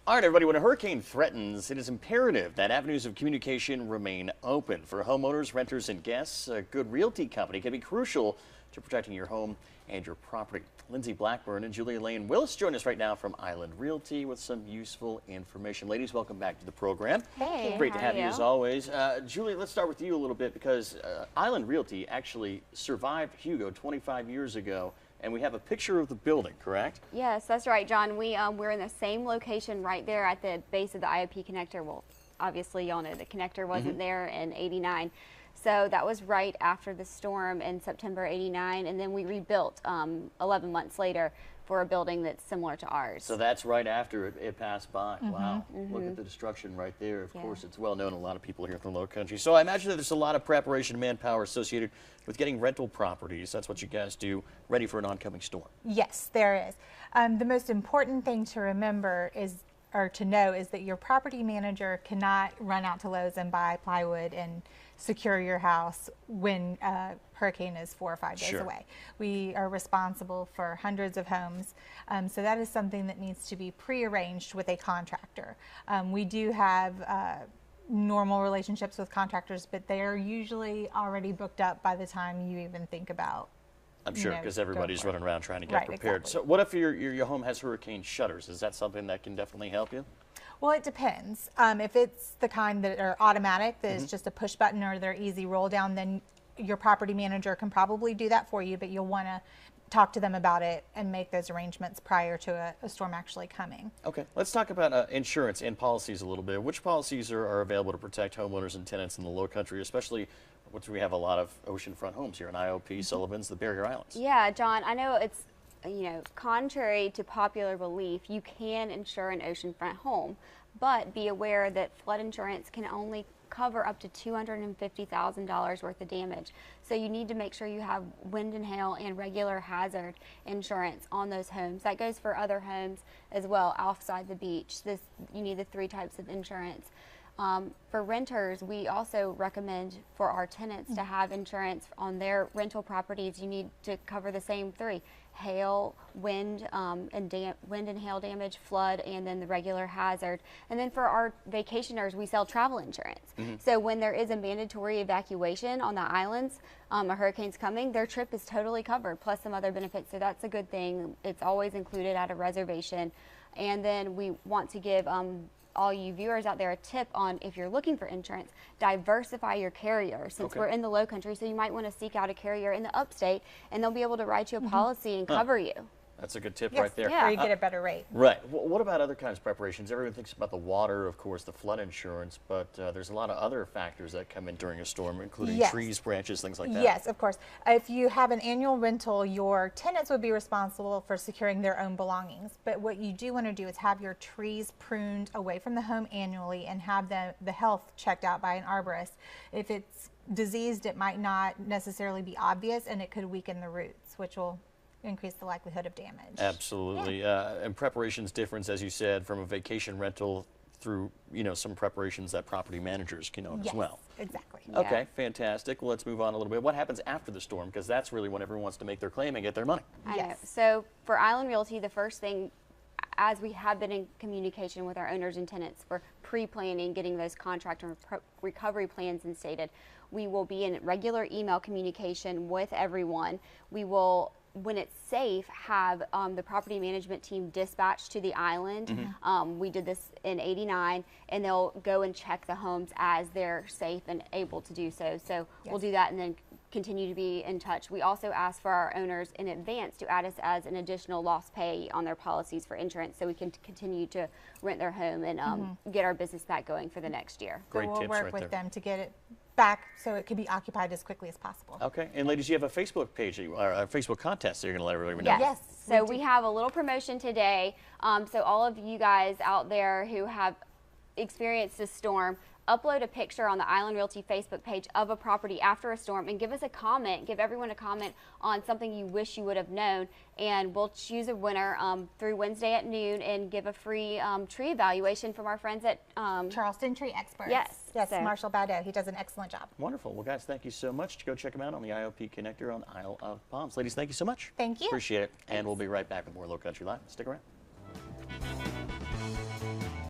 All right, everybody, when a hurricane threatens, it is imperative that avenues of communication remain open. For homeowners, renters, and guests, a good realty company can be crucial to protecting your home and your property. Lindsay Blackburn and Julia Lane Willis join us right now from Island Realty with some useful information. Ladies, welcome back to the program. Hey, great to have you as always. Julia, let's start with you a little bit because Island Realty actually survived Hugo 25 years ago. And we have a picture of the building, correct? Yes, that's right, John. We're in the same location right there at the base of the IOP connector. Well, obviously, y'all know the connector wasn't there in '89. So that was right after the storm in September '89. And then we rebuilt 11 months later for a building that's similar to ours. So that's right after it passed by. Wow. Look at the destruction right there. Of course, it's well known to a lot of people here from the Lowcountry. So I imagine that there's a lot of preparation and manpower associated with getting rental properties. That's what you guys do, ready for an oncoming storm. Yes, there is. The most important thing to remember or to know is that your property manager cannot run out to Lowe's and buy plywood and secure your house when a hurricane is 4 or 5 days away. We are responsible for hundreds of homes, so that is something that needs to be prearranged with a contractor. We do have normal relationships with contractors, but they are usually already booked up by the time you even think about. I'm sure, because everybody's running around trying to get prepared. Exactly. So what if your home has hurricane shutters? Is that something that can definitely help you? Well, it depends. If it's the kind that are automatic, that is just a push button or they're easy roll down, then your property manager can probably do that for you, but you'll want to talk to them about it and make those arrangements prior to a storm actually coming. Okay, let's talk about insurance and policies a little bit. Which policies are available to protect homeowners and tenants in the Lowcountry, especially once we have a lot of oceanfront homes here in IOP, Sullivan's, the Barrier Islands? Yeah, John, I know it's, contrary to popular belief, you can insure an oceanfront home, but be aware that flood insurance can only cover up to $250,000 worth of damage. So you need to make sure you have wind and hail and regular hazard insurance on those homes. That goes for other homes as well outside the beach. You need the 3 types of insurance. For renters, we also recommend for our tenants to have insurance on their rental properties. You need to cover the same 3: hail, wind, wind and hail damage, flood, and then the regular hazard. And then for our vacationers, we sell travel insurance. So when there is a mandatory evacuation on the islands, a hurricane's coming, their trip is totally covered, plus some other benefits. So that's a good thing. It's always included at a reservation. And then we want to give all you viewers out there a tip on, if you're looking for insurance, diversify your carrier, since we're in the Lowcountry. So you might want to seek out a carrier in the upstate, and they'll be able to write you a policy and cover you. That's a good tip right there. Or you get a better rate. Right. What about other kinds of preparations? Everyone thinks about the water, of course, the flood insurance, but there's a lot of other factors that come in during a storm, including trees, branches, things like that. Yes, of course. If you have an annual rental, your tenants would be responsible for securing their own belongings. But what you do want to do is have your trees pruned away from the home annually and have the health checked out by an arborist. If it's diseased, it might not necessarily be obvious, and it could weaken the roots, which will increase the likelihood of damage. Absolutely. And preparations difference, as you said, from a vacation rental through, some preparations that property managers can own as well. Exactly. Okay, fantastic. Well, let's move on a little bit. What happens after the storm? Because that's really when everyone wants to make their claim and get their money. I know. So for Island Realty, the first thing, as we have been in communication with our owners and tenants for pre-planning, getting those contract and recovery plans instated, we will be in regular email communication with everyone. We will, when it's safe, have the property management team dispatched to the island. We did this in '89, and they'll go and check the homes as they're safe and able to do so. So we'll do that and then continue to be in touch. We also ask for our owners in advance to add us as an additional loss pay on their policies for insurance, so we can continue to rent their home and get our business back going for the next year. Great So we'll tips work right with there. them to get it back so it can be occupied as quickly as possible. Okay, and ladies, you have a Facebook page, or a Facebook contest, so you're going to let everybody know. Yes. So we have a little promotion today. So all of you guys out there who have experienced a storm, upload a picture on the Island Realty Facebook page of a property after a storm and give us a comment. Give everyone a comment on something you wish you would have known, and we'll choose a winner through Wednesday at noon and give a free tree evaluation from our friends at Charleston Tree Experts. Yes. So. Marshall Badeau. He does an excellent job. Wonderful. Well, guys, thank you so much. Go check them out on the IOP connector on Isle of Palms. Ladies, thank you so much. Thank you. Appreciate it. And we'll be right back with more Lowcountry Live. Stick around.